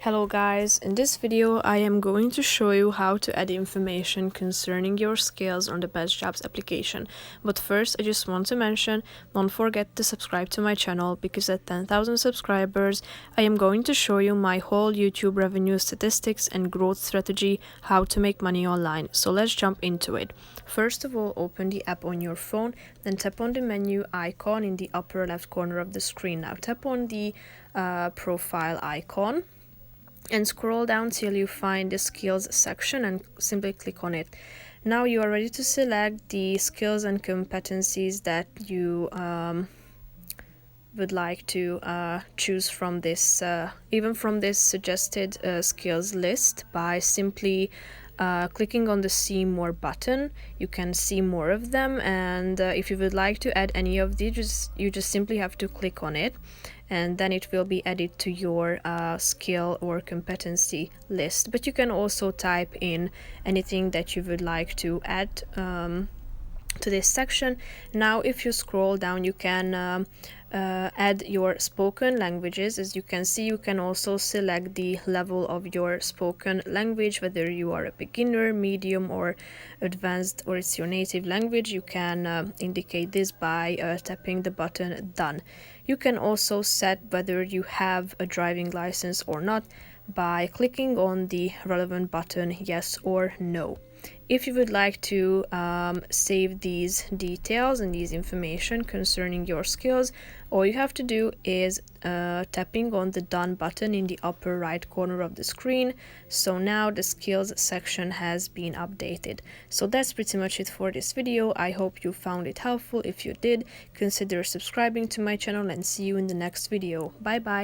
Hello guys, in this video I am going to show you how to add information concerning your skills on the BestJobs application. But first I just want to mention, don't forget to subscribe to my channel because at 10,000 subscribers I am going to show you my whole YouTube revenue statistics and growth strategy, how to make money online. So let's jump into it. First of all, open the app on your phone, then tap on the menu icon in the upper left corner of the screen. Now tap on the profile icon and scroll down till you find the skills section and simply click on it. Now you are ready to select the skills and competencies that you would like to choose from this, even from this suggested skills list, by simply clicking on the see more button. You can see more of them, and if you would like to add any of these, you just simply have to click on it, and then it will be added to your skill or competency list. But you can also type in anything that you would like to add to this section. Now if you scroll down, you can add your spoken languages. As you can see, you can also select the level of your spoken language, whether you are a beginner, medium, or advanced, or it's your native language. You can indicate this by tapping the button done. You can also set whether you have a driving license or not by clicking on the relevant button yes or no. If you would like to save these details and these information concerning your skills, all you have to do is tapping on the done button in the upper right corner of the screen. So now the skills section has been updated. So that's pretty much it for this video. I hope you found it helpful. If you did, consider subscribing to my channel and see you in the next video. Bye bye.